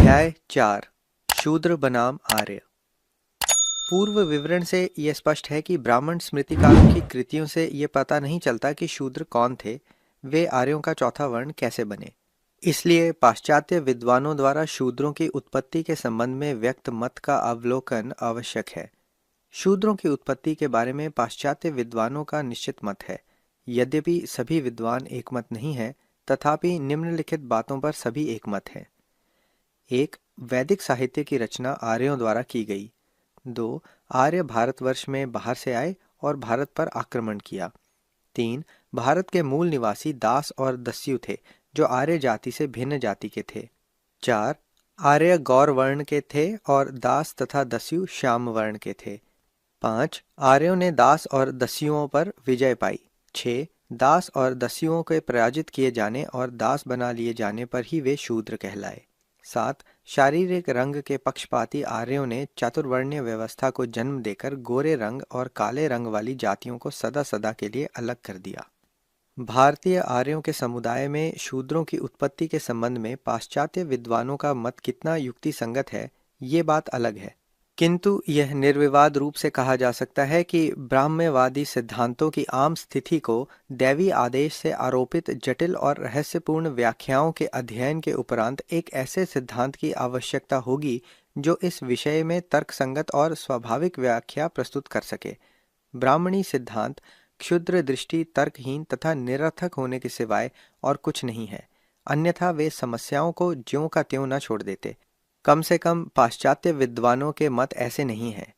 अध्याय 4 शूद्र बनाम आर्य। पूर्व विवरण से यह स्पष्ट है कि ब्राह्मण स्मृतिकारों की कृतियों से यह पता नहीं चलता कि शूद्र कौन थे, वे आर्यों का चौथा वर्ण कैसे बने। इसलिए पाश्चात्य विद्वानों द्वारा शूद्रों की उत्पत्ति के संबंध में व्यक्त मत का अवलोकन आवश्यक है। शूद्रों की उत्पत्ति के बारे में पाश्चात्य विद्वानों का निश्चित मत है। यद्यपि सभी विद्वान एकमत नहीं है, तथापि निम्नलिखित बातों पर सभी एकमत हैं। 1. वैदिक साहित्य की रचना आर्यों द्वारा की गई। 2. आर्य भारतवर्ष में बाहर से आए और भारत पर आक्रमण किया। 3. भारत के मूल निवासी दास और दस्यु थे, जो आर्य जाति से भिन्न जाति के थे। 4. आर्य गौर वर्ण के थे और दास तथा दस्यु श्याम वर्ण के थे। 5. आर्यों ने दास और दस्युओं पर विजय पाई। 6. दास और दस्युओं के पराजित किए जाने और दास बना लिए जाने पर ही वे शूद्र कहलाए। 7. शारीरिक रंग के पक्षपाती आर्यों ने चातुर्वर्ण्य व्यवस्था को जन्म देकर गोरे रंग और काले रंग वाली जातियों को सदा सदा के लिए अलग कर दिया। भारतीय आर्यों के समुदाय में शूद्रों की उत्पत्ति के संबंध में पाश्चात्य विद्वानों का मत कितना युक्ति संगत है, ये बात अलग है, किंतु यह निर्विवाद रूप से कहा जा सकता है कि ब्राह्म्यवादी सिद्धांतों की आम स्थिति को दैवी आदेश से आरोपित जटिल और रहस्यपूर्ण व्याख्याओं के अध्ययन के उपरांत एक ऐसे सिद्धांत की आवश्यकता होगी जो इस विषय में तर्कसंगत और स्वाभाविक व्याख्या प्रस्तुत कर सके। ब्राह्मणी सिद्धांत क्षुद्र दृष्टि, तर्कहीन तथा निरर्थक होने के सिवाय और कुछ नहीं है, अन्यथा वे समस्याओं को ज्यों का त्यों न छोड़ देते। कम से कम पाश्चात्य विद्वानों के मत ऐसे नहीं हैं।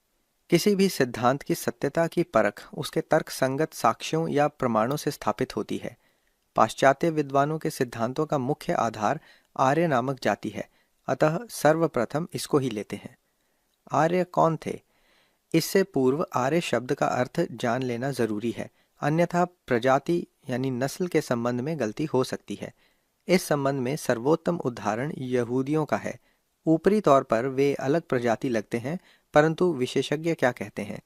किसी भी सिद्धांत की सत्यता की परख उसके तर्क संगत साक्ष्यों या प्रमाणों से स्थापित होती है। पाश्चात्य विद्वानों के सिद्धांतों का मुख्य आधार आर्य नामक जाति है, अतः सर्वप्रथम इसको ही लेते हैं। आर्य कौन थे? इससे पूर्व आर्य शब्द का अर्थ जान लेना जरूरी है, अन्यथा प्रजाति यानी नस्ल के संबंध में गलती हो सकती है। इस संबंध में सर्वोत्तम उदाहरण यहूदियों का है। ऊपरी तौर पर वे अलग प्रजाति लगते हैं, परंतु विशेषज्ञ क्या कहते हैं?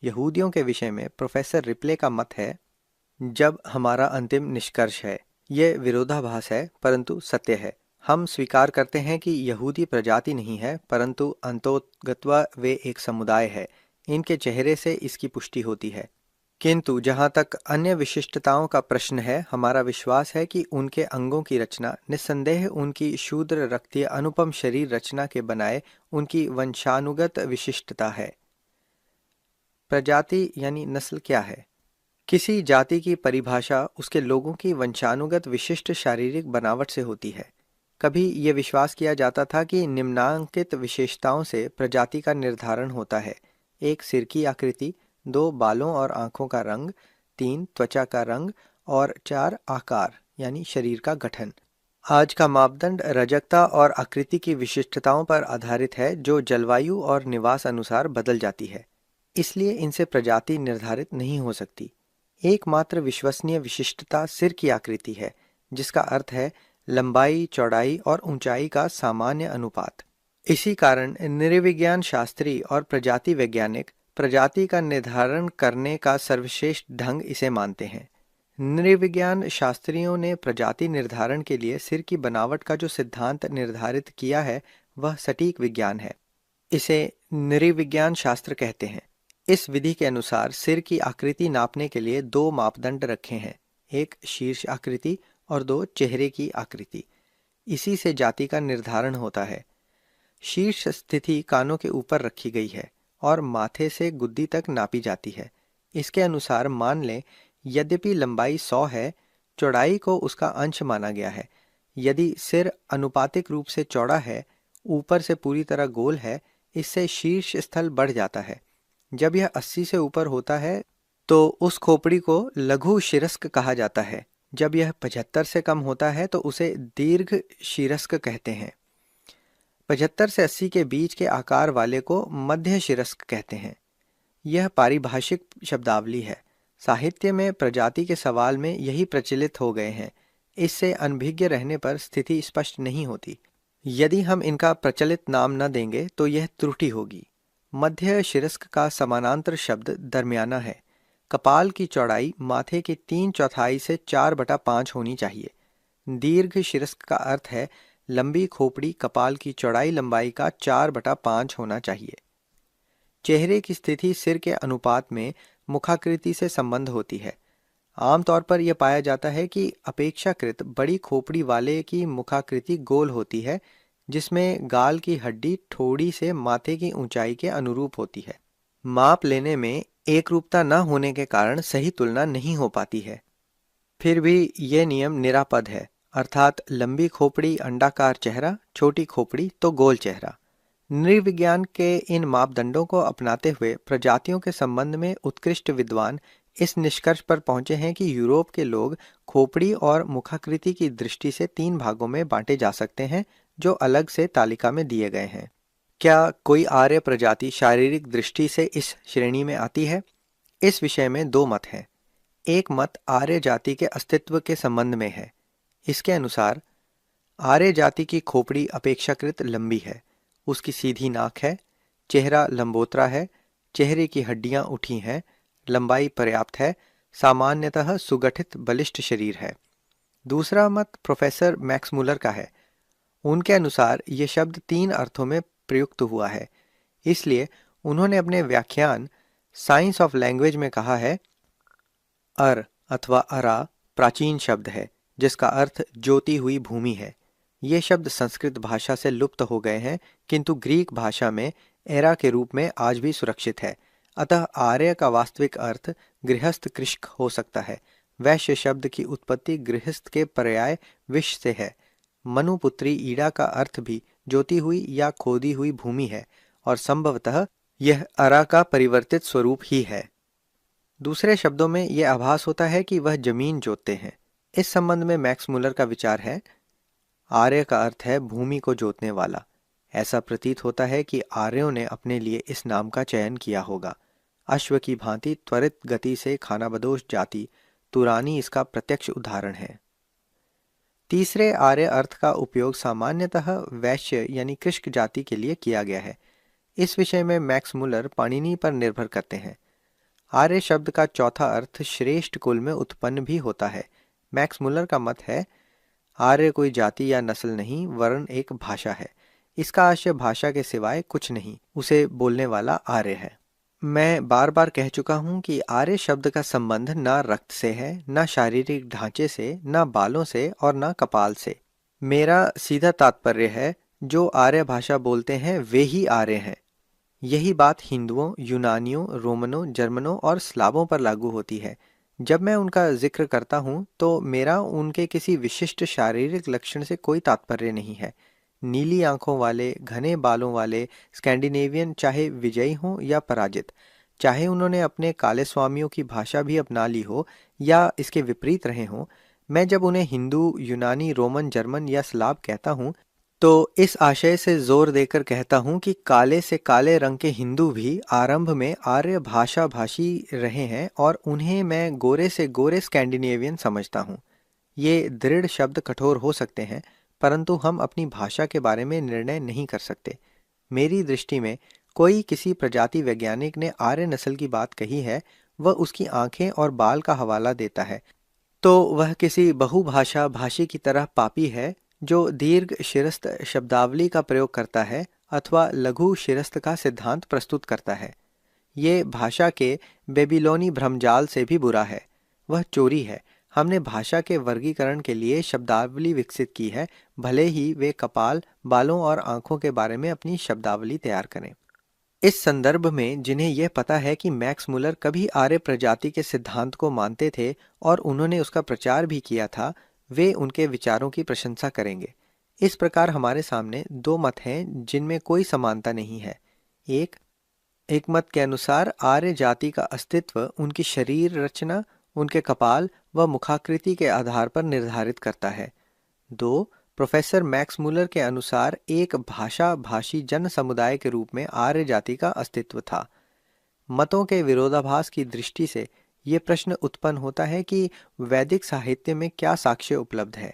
यहूदियों के विषय में प्रोफेसर रिप्ले का मत है, जब हमारा अंतिम निष्कर्ष है, यह विरोधाभास है परंतु सत्य है। हम स्वीकार करते हैं कि यहूदी प्रजाति नहीं है, परंतु अंतोगत्वा वे एक समुदाय है। इनके चेहरे से इसकी पुष्टि होती है। किंतु जहाँ तक अन्य विशिष्टताओं का प्रश्न है, हमारा विश्वास है कि उनके अंगों की रचना निस्संदेह उनकी शूद्र रक्तीय अनुपम शरीर रचना के बनाए उनकी वंशानुगत विशिष्टता है। प्रजाति यानी नस्ल क्या है? किसी जाति की परिभाषा उसके लोगों की वंशानुगत विशिष्ट शारीरिक बनावट से होती है। कभी यह विश्वास किया जाता था कि निम्नांकित विशेषताओं से प्रजाति का निर्धारण होता है। 1. सिर की आकृति, 2. बालों और आंखों का रंग, 3. त्वचा का रंग और 4. आकार यानी शरीर का गठन। आज का मापदंड रजकता और आकृति की विशिष्टताओं पर आधारित है, जो जलवायु और निवास अनुसार बदल जाती है। इसलिए इनसे प्रजाति निर्धारित नहीं हो सकती। एकमात्र विश्वसनीय विशिष्टता सिर की आकृति है, जिसका अर्थ है लंबाई, चौड़ाई और ऊंचाई का सामान्य अनुपात। इसी कारण नृविज्ञान शास्त्री और प्रजाति वैज्ञानिक प्रजाति का निर्धारण करने का सर्वश्रेष्ठ ढंग इसे मानते हैं। नृविज्ञान शास्त्रियों ने प्रजाति निर्धारण के लिए सिर की बनावट का जो सिद्धांत निर्धारित किया है, वह सटीक विज्ञान है। इसे नृविज्ञान शास्त्र कहते हैं। इस विधि के अनुसार सिर की आकृति नापने के लिए 2 मापदंड रखे हैं, 1 शीर्ष आकृति और 2 चेहरे की आकृति। इसी से जाति का निर्धारण होता है। शीर्ष स्थिति कानों के ऊपर रखी गई है और माथे से गुद्दी तक नापी जाती है। इसके अनुसार मान लें, यद्यपि लंबाई 100 है, चौड़ाई को उसका अंश माना गया है। यदि सिर अनुपातिक रूप से चौड़ा है, ऊपर से पूरी तरह गोल है, इससे शीर्ष स्थल बढ़ जाता है। जब यह 80 से ऊपर होता है तो उस खोपड़ी को लघु शिरस्क कहा जाता है। जब यह 75 से कम होता है तो उसे दीर्घ शिरस्क कहते हैं। 75 से 80 के बीच के आकार वाले को मध्य शिरस्क कहते हैं। यह पारिभाषिक शब्दावली है। साहित्य में प्रजाति के सवाल में यही प्रचलित हो गए हैं। इससे अनभिज्ञ रहने पर स्थिति स्पष्ट नहीं होती। यदि हम इनका प्रचलित नाम न देंगे तो यह त्रुटि होगी। मध्य शिरस्क का समानांतर शब्द दरमियाना है। कपाल की चौड़ाई माथे की 3/4 से 4/5 होनी चाहिए। दीर्घ शिरस्क का अर्थ है लंबी खोपड़ी कपाल की चौड़ाई लंबाई का 4/5 होना चाहिए। चेहरे की स्थिति सिर के अनुपात में मुखाकृति से संबंध होती है। आमतौर पर यह पाया जाता है कि अपेक्षाकृत बड़ी खोपड़ी वाले की मुखाकृति गोल होती है, जिसमें गाल की हड्डी ठोड़ी से माथे की ऊंचाई के अनुरूप होती है। माप लेने में एकरूपता न होने के कारण सही तुलना नहीं हो पाती है। फिर भी यह नियम निरापद है, अर्थात लंबी खोपड़ी अंडाकार चेहरा, छोटी खोपड़ी तो गोल चेहरा। नृविज्ञान के इन मापदंडों को अपनाते हुए प्रजातियों के संबंध में उत्कृष्ट विद्वान इस निष्कर्ष पर पहुंचे हैं कि यूरोप के लोग खोपड़ी और मुखाकृति की दृष्टि से 3 भागों में बांटे जा सकते हैं, जो अलग से तालिका में दिए गए हैं। क्या कोई आर्य प्रजाति शारीरिक दृष्टि से इस श्रेणी में आती है? इस विषय में 2 मत हैं। एक मत आर्य जाति के अस्तित्व के संबंध में है। इसके अनुसार आर्य जाति की खोपड़ी अपेक्षाकृत लंबी है, उसकी सीधी नाक है, चेहरा लंबोतरा है, चेहरे की हड्डियां उठी हैं, लंबाई पर्याप्त है, सामान्यतः सुगठित बलिष्ठ शरीर है। दूसरा मत प्रोफेसर मैक्समूलर का है। उनके अनुसार ये शब्द 3 अर्थों में प्रयुक्त हुआ है, इसलिए उन्होंने अपने व्याख्यान साइंस ऑफ लैंग्वेज में कहा है, अर अथवा अरा प्राचीन शब्द है जिसका अर्थ ज्योति हुई भूमि है। ये शब्द संस्कृत भाषा से लुप्त हो गए हैं, किंतु ग्रीक भाषा में एरा के रूप में आज भी सुरक्षित है। अतः आर्य का वास्तविक अर्थ गृहस्थ कृषक हो सकता है। वैश्य शब्द की उत्पत्ति गृहस्थ के पर्याय विश्व से है। मनुपुत्री ईड़ा का अर्थ भी ज्योति हुई या खोदी हुई भूमि है और संभवतः यह अरा का परिवर्तित स्वरूप ही है। दूसरे शब्दों में यह आभास होता है कि वह जमीन जोतते हैं। इस संबंध में मैक्समूलर का विचार है, आर्य का अर्थ है भूमि को जोतने वाला। ऐसा प्रतीत होता है कि आर्यों ने अपने लिए इस नाम का चयन किया होगा। अश्व की भांति त्वरित गति से खानाबदोश जाति तुरानी इसका प्रत्यक्ष उदाहरण है। तीसरे आर्य अर्थ का उपयोग सामान्यतः वैश्य यानी कृषक जाति के लिए किया गया है। इस विषय में मैक्समूलर पाणिनि पर निर्भर करते हैं। आर्य शब्द का चौथा अर्थ श्रेष्ठ कुल में उत्पन्न भी होता है। मैक्समूलर का मत है, आर्य कोई जाति या नस्ल नहीं वरन एक भाषा है। इसका आशय भाषा के सिवाय कुछ नहीं, उसे बोलने वाला आर्य है। मैं बार बार कह चुका हूं कि आर्य शब्द का संबंध ना रक्त से है, ना शारीरिक ढांचे से, ना बालों से और ना कपाल से। मेरा सीधा तात्पर्य है, जो आर्य भाषा बोलते हैं वे ही आर्य हैं। यही बात हिंदुओं, यूनानियों, रोमनों, जर्मनों और स्लावों पर लागू होती है। जब मैं उनका जिक्र करता हूँ तो मेरा उनके किसी विशिष्ट शारीरिक लक्षण से कोई तात्पर्य नहीं है। नीली आंखों वाले, घने बालों वाले स्कैंडिनेवियन चाहे विजयी हों या पराजित, चाहे उन्होंने अपने काले स्वामियों की भाषा भी अपना ली हो या इसके विपरीत रहे हों, मैं जब उन्हें हिंदू, यूनानी, रोमन, जर्मन या स्लाव कहता हूँ तो इस आशय से जोर देकर कहता हूं कि काले से काले रंग के हिंदू भी आरंभ में आर्य भाषा भाषी रहे हैं और उन्हें मैं गोरे से गोरे स्कैंडिनेवियन समझता हूं। ये दृढ़ शब्द कठोर हो सकते हैं, परंतु हम अपनी भाषा के बारे में निर्णय नहीं कर सकते। मेरी दृष्टि में कोई किसी प्रजाति वैज्ञानिक ने आर्य नस्ल की बात कही है, वह उसकी आंखें और बाल का हवाला देता है, तो वह किसी बहुभाषा भाषी की तरह पापी है जो दीर्घ शिरस्त शब्दावली का प्रयोग करता है अथवा लघु शिरस्त का सिद्धांत प्रस्तुत करता है। ये भाषा के बेबीलोनी भ्रमजाल से भी बुरा है। वह चोरी है। हमने भाषा के वर्गीकरण के लिए शब्दावली विकसित की है, भले ही वे कपाल, बालों और आंखों के बारे में अपनी शब्दावली तैयार करें। इस संदर्भ में जिन्हें यह पता है कि मैक्समूलर कभी आर्य प्रजाति के सिद्धांत को मानते थे और उन्होंने उसका प्रचार भी किया था, वे उनके विचारों की प्रशंसा करेंगे। इस प्रकार हमारे सामने 2 मत हैं जिनमें कोई समानता नहीं है। एक मत के अनुसार आर्य जाति का अस्तित्व उनकी शरीर रचना, उनके कपाल व मुखाकृति के आधार पर निर्धारित करता है। 2. प्रोफेसर मैक्समूलर के अनुसार एक भाषा भाषी जन समुदाय के रूप में आर्य जाति का अस्तित्व था। मतों के विरोधाभास की दृष्टि से ये प्रश्न उत्पन्न होता है कि वैदिक साहित्य में क्या साक्ष्य उपलब्ध है।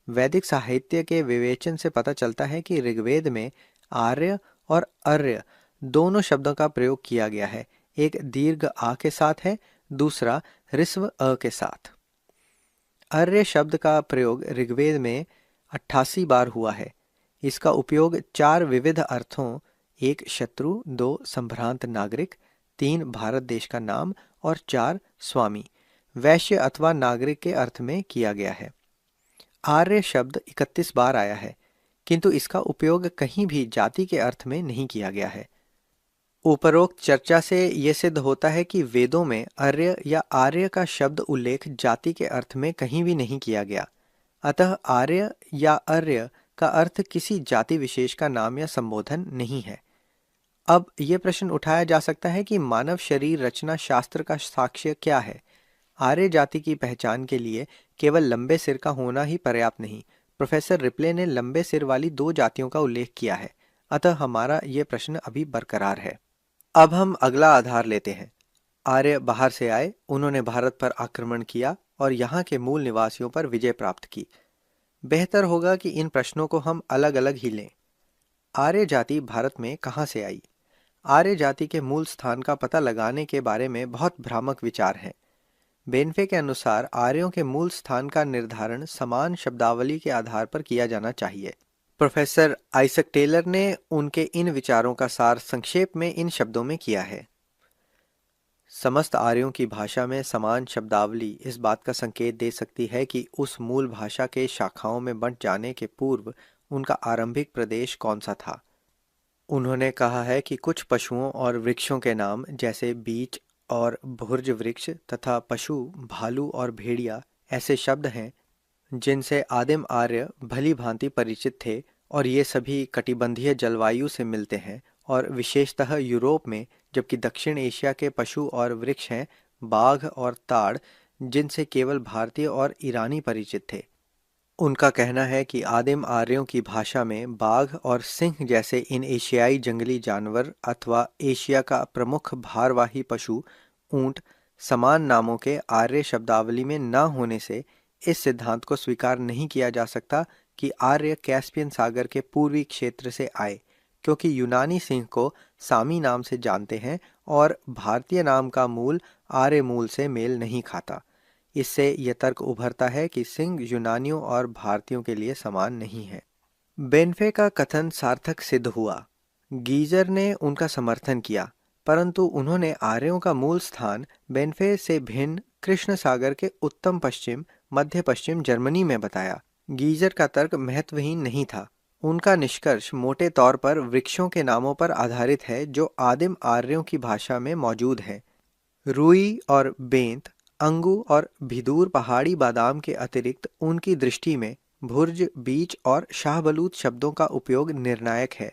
वैदिक साहित्य के विवेचन से पता चलता है कि ऋग्वेद में आर्य और अर्य दोनों शब्दों का प्रयोग किया गया है। एक दीर्घ आ के साथ है, दूसरा ह्रस्व अ के साथ। अर्य शब्द का प्रयोग ऋग्वेद में 88 बार हुआ है। इसका उपयोग 4 विविध अर्थों, 1 शत्रु, 2 संभ्रांत नागरिक, 3 भारत देश का नाम और 4 स्वामी, वैश्य अथवा नागरिक के अर्थ में किया गया है। आर्य शब्द 31 बार आया है, किंतु इसका उपयोग कहीं भी जाति के अर्थ में नहीं किया गया है। उपरोक्त चर्चा से यह सिद्ध होता है कि वेदों में अर्य या आर्य का शब्द उल्लेख जाति के अर्थ में कहीं भी नहीं किया गया। अतः आर्य या अर्य का अर्थ किसी जाति विशेष का नाम या संबोधन नहीं है। अब यह प्रश्न उठाया जा सकता है कि मानव शरीर रचना शास्त्र का साक्ष्य क्या है। आर्य जाति की पहचान के लिए केवल लंबे सिर का होना ही पर्याप्त नहीं। प्रोफेसर रिप्ले ने लंबे सिर वाली 2 जातियों का उल्लेख किया है, अतः हमारा यह प्रश्न अभी बरकरार है। अब हम अगला आधार लेते हैं। आर्य बाहर से आए, उन्होंने भारत पर आक्रमण किया और यहाँ के मूल निवासियों पर विजय प्राप्त की। बेहतर होगा कि इन प्रश्नों को हम अलग अलग ही लें। आर्य जाति भारत में कहाँ से आई? आर्य जाति के मूल स्थान का पता लगाने के बारे में बहुत भ्रामक विचार हैं। बेनफे के अनुसार आर्यों के मूल स्थान का निर्धारण समान शब्दावली के आधार पर किया जाना चाहिए। प्रोफेसर आइजक टेलर ने उनके इन विचारों का सार संक्षेप में इन शब्दों में किया है। समस्त आर्यों की भाषा में समान शब्दावली इस बात का संकेत दे सकती है कि उस मूल भाषा के शाखाओं में बंट जाने के पूर्व उनका आरंभिक प्रदेश कौन सा था। उन्होंने कहा है कि कुछ पशुओं और वृक्षों के नाम जैसे बीच और भुर्ज वृक्ष तथा पशु, भालू और भेड़िया ऐसे शब्द हैं जिनसे आदिम आर्य भली भांति परिचित थे और ये सभी कटिबंधीय जलवायु से मिलते हैं और विशेषतः यूरोप में, जबकि दक्षिण एशिया के पशु और वृक्ष हैं बाघ और ताड़, जिनसे केवल भारतीय और ईरानी परिचित थे। उनका कहना है कि आदिम आर्यों की भाषा में बाघ और सिंह जैसे इन एशियाई जंगली जानवर अथवा एशिया का प्रमुख भारवाही पशु ऊंट समान नामों के आर्य शब्दावली में न होने से इस सिद्धांत को स्वीकार नहीं किया जा सकता कि आर्य कैस्पियन सागर के पूर्वी क्षेत्र से आए, क्योंकि यूनानी सिंह को सामी नाम से जानते हैं और भारतीय नाम का मूल आर्य मूल से मेल नहीं खाता। इससे यह तर्क उभरता है कि सिंह यूनानियों और भारतीयों के लिए समान नहीं है। बेनफे का कथन सार्थक सिद्ध हुआ। गीजर ने उनका समर्थन किया, परंतु उन्होंने आर्यों का मूल स्थान बेनफे से भिन्न कृष्ण सागर के उत्तम पश्चिम मध्य पश्चिम जर्मनी में बताया। गीजर का तर्क महत्वहीन नहीं था। उनका निष्कर्ष मोटे तौर पर वृक्षों के नामों पर आधारित है जो आदिम आर्यों की भाषा में मौजूद हैं। रुई और बेंत, अंगू और भिदूर पहाड़ी बादाम के अतिरिक्त उनकी दृष्टि में भुर्ज, बीच और शाहबलूत शब्दों का उपयोग निर्णायक है।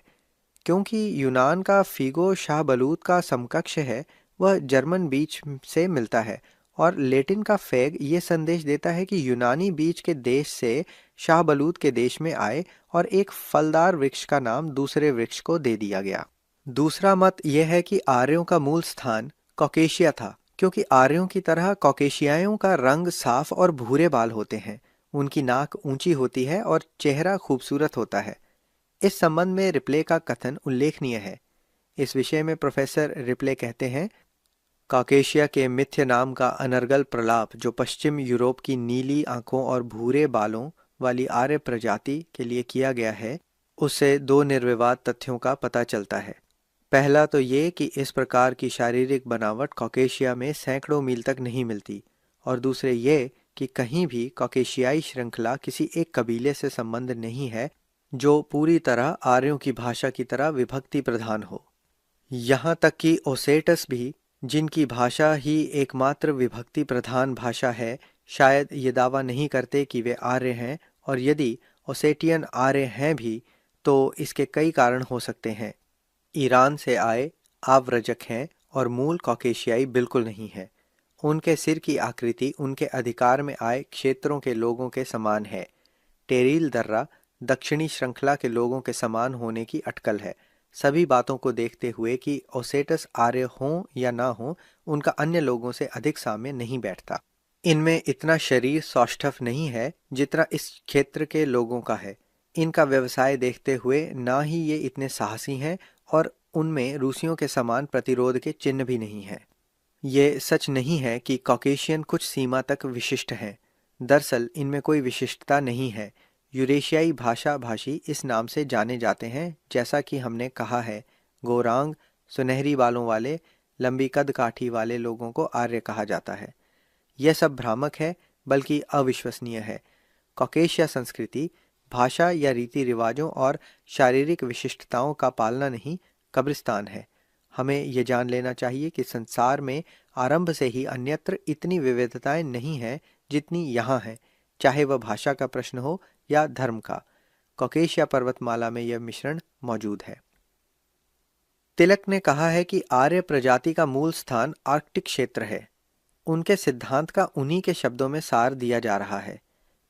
क्योंकि यूनान का फिगो शाहबलूत का समकक्ष है, वह जर्मन बीच से मिलता है और लेटिन का फेग ये संदेश देता है कि यूनानी बीज के देश से शाहबलूत के देश में आए और एक फलदार वृक्ष का नाम दूसरे वृक्ष को दे दिया गया। दूसरा मत यह है कि आर्यों का मूल स्थान कॉकेशिया था, क्योंकि आर्यों की तरह कॉकेशियाइयों का रंग साफ और भूरे बाल होते हैं। उनकी नाक ऊंची होती है और चेहरा खूबसूरत होता है। इस संबंध में रिप्ले का कथन उल्लेखनीय है। इस विषय में प्रोफेसर रिप्ले कहते हैं, कॉकेशिया के मिथ्य नाम का अनर्गल प्रलाप जो पश्चिम यूरोप की नीली आंखों और भूरे बालों वाली आर्य प्रजाति के लिए किया गया है, उससे 2 निर्विवाद तथ्यों का पता चलता है। पहला तो ये कि इस प्रकार की शारीरिक बनावट कॉकेशिया में सैकड़ों मील तक नहीं मिलती, और दूसरे ये कि कहीं भी कॉकेशियाई श्रृंखला किसी एक कबीले से संबंध नहीं है जो पूरी तरह आर्यों की भाषा की तरह विभक्ति प्रधान हो। यहाँ तक कि ओसेटस भी, जिनकी भाषा ही एकमात्र विभक्ति प्रधान भाषा है, शायद ये दावा नहीं करते कि वे आर्य हैं, और यदि ओसेटियन आर्य हैं भी तो इसके कई कारण हो सकते हैं। ईरान से आए, आव्रजक हैं और मूल कॉकेशियाई बिल्कुल नहीं है। उनके सिर की आकृति उनके अधिकार में आए क्षेत्रों के लोगों के समान है। टेरील दर्रा दक्षिणी श्रृंखला के लोगों के समान होने की अटकल है। सभी बातों को देखते हुए कि ओसेटस आर्य हों या ना हों, उनका अन्य लोगों से अधिक साम्य नहीं बैठता। इनमें इतना शरीर सौष्ठव नहीं है जितना इस क्षेत्र के लोगों का है। इनका व्यवसाय देखते हुए ना ही ये इतने साहसी हैं और उनमें रूसियों के समान प्रतिरोध के चिन्ह भी नहीं है। ये सच नहीं है कि कॉकेशियन कुछ सीमा तक विशिष्ट हैं। दरअसल इनमें कोई विशिष्टता नहीं है। यूरेशियाई भाषा भाषी इस नाम से जाने जाते हैं। जैसा कि हमने कहा है, गोरांग, सुनहरी बालों वाले, लंबी कद काठी वाले लोगों को आर्य कहा जाता है। यह सब भ्रामक है, बल्कि अविश्वसनीय है। कॉकेशिया संस्कृति भाषा या रीति रिवाजों और शारीरिक विशिष्टताओं का पालना नहीं, कब्रिस्तान है। हमें यह जान लेना चाहिए कि संसार में आरंभ से ही अन्यत्र इतनी विविधताएं नहीं है जितनी यहाँ है, चाहे वह भाषा का प्रश्न हो या धर्म का। कॉकेशिया पर्वतमाला में यह मिश्रण मौजूद है। तिलक ने कहा है कि आर्य प्रजाति का मूल स्थान आर्कटिक क्षेत्र है। उनके सिद्धांत का उन्हीं के शब्दों में सार दिया जा रहा है।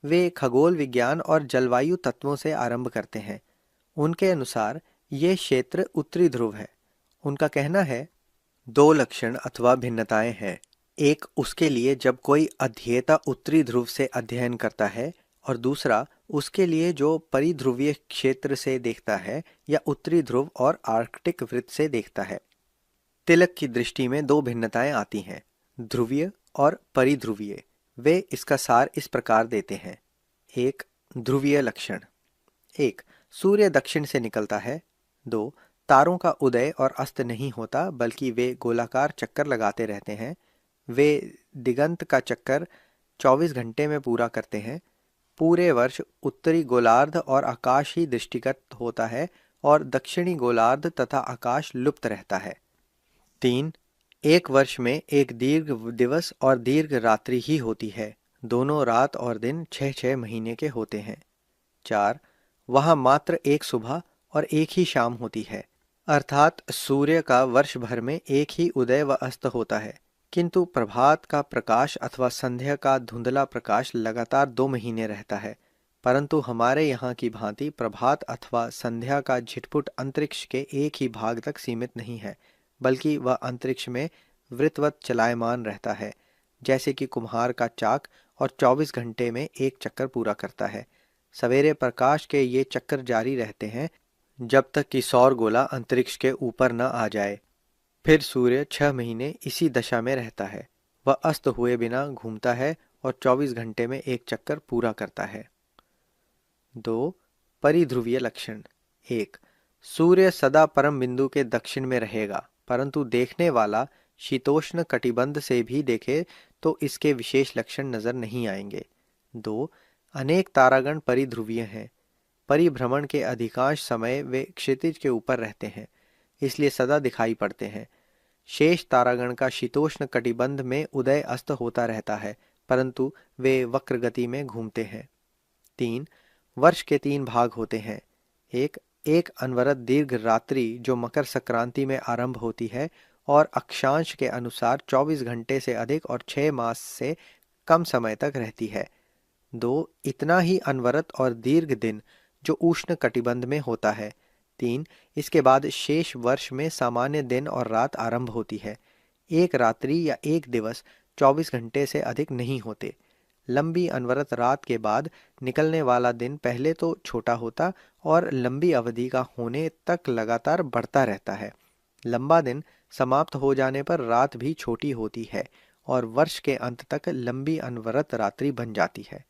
वे खगोल विज्ञान और जलवायु तत्वों से आरंभ करते हैं। उनके अनुसार ये क्षेत्र उत्तरी ध्रुव है। उनका कहना है, दो लक्षण अथवा भिन्नताएं हैं। एक उसके लिए जब कोई अध्येता उत्तरी ध्रुव से अध्ययन करता है, और दूसरा उसके लिए जो परिध्रुवीय क्षेत्र से देखता है या उत्तरी ध्रुव और आर्कटिक वृत्त से देखता है। तिलक की दृष्टि में दो भिन्नताएं आती हैं, ध्रुवीय और परिध्रुवीय। वे इसका सार इस प्रकार देते हैं। एक, ध्रुवीय लक्षण। एक, सूर्य दक्षिण से निकलता है। दो, तारों का उदय और अस्त नहीं होता, बल्कि वे गोलाकार चक्कर लगाते रहते हैं। वे दिगंत का चक्कर 24 घंटे में पूरा करते हैं। पूरे वर्ष उत्तरी गोलार्ध और आकाश ही दृष्टिगत होता है और दक्षिणी गोलार्ध तथा आकाश लुप्त रहता है। 3, एक वर्ष में एक दीर्घ दिवस और दीर्घ रात्रि ही होती है। दोनों रात और दिन 6-6 महीने के होते हैं। 4, वहाँ मात्र एक सुबह और एक ही शाम होती है, अर्थात सूर्य का वर्ष भर में एक ही उदय व अस्त होता है, किंतु प्रभात का प्रकाश अथवा संध्या का धुंधला प्रकाश लगातार 2 महीने रहता है। परंतु हमारे यहाँ की भांति प्रभात अथवा संध्या का झिटपुट अंतरिक्ष के एक ही भाग तक सीमित नहीं है, बल्कि वह अंतरिक्ष में वृत्तवत चलायमान रहता है, जैसे कि कुम्हार का चाक, और 24 घंटे में एक चक्कर पूरा करता है। सवेरे प्रकाश के ये चक्कर जारी रहते हैं जब तक कि सौर गोला अंतरिक्ष के ऊपर न आ जाए। फिर सूर्य 6 महीने इसी दशा में रहता है। वह अस्त हुए बिना घूमता है और 24 घंटे में एक चक्कर पूरा करता है। 2, परिध्रुवीय लक्षण। 1, सूर्य सदा परम बिंदु के दक्षिण में रहेगा, परंतु देखने वाला शीतोष्ण कटिबंध से भी देखे तो इसके विशेष लक्षण नजर नहीं आएंगे। 2, अनेक तारागण परिध्रुवीय हैं। परिभ्रमण के अधिकांश समय वे क्षितिज के ऊपर रहते हैं, इसलिए सदा दिखाई पड़ते हैं। शेष तारागण का शीतोष्ण कटिबंध में उदय अस्त होता रहता है, परंतु वे वक्र गति में घूमते हैं। 3, वर्ष के 3 भाग होते हैं। एक अनवरत दीर्घ रात्रि जो मकर संक्रांति में आरंभ होती है और अक्षांश के अनुसार 24 घंटे से अधिक और 6 मास से कम समय तक रहती है। 2, इतना ही अनवरत और दीर्घ दिन जो उष्ण कटिबंध में होता है। 3, इसके बाद शेष वर्ष में सामान्य दिन और रात आरंभ होती है। एक रात्रि या एक दिवस 24 घंटे से अधिक नहीं होते। लंबी अनवरत रात के बाद निकलने वाला दिन पहले तो छोटा होता और लंबी अवधि का होने तक लगातार बढ़ता रहता है। लंबा दिन समाप्त हो जाने पर रात भी छोटी होती है और वर्ष के अंत तक लंबी अनवरत रात्रि बन जाती है।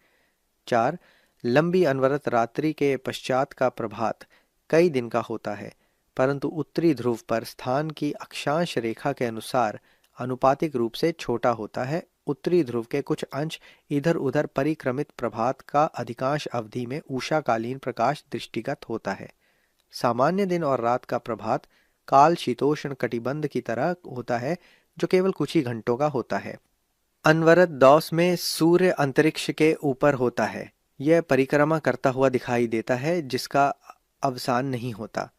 4, लंबी अनवरत रात्रि के पश्चात का प्रभात कई दिन का होता है, परंतु उत्तरी ध्रुव पर स्थान की अक्षांश रेखा के अनुसार आनुपातिक रूप से छोटा होता है। उत्तरी ध्रुव के कुछ अंश इधर उधर परिक्रमित प्रभात का अधिकांश अवधि में उषाकालीन प्रकाश दृष्टिगत होता है। सामान्य दिन और रात का प्रभात काल शीतोष्ण कटिबंध की तरह होता है, जो केवल कुछ ही घंटों का होता है। अनवरत दौस में सूर्य अंतरिक्ष के ऊपर होता है। यह परिक्रमा करता हुआ दिखाई देता है, जिसका अवसान नहीं होता।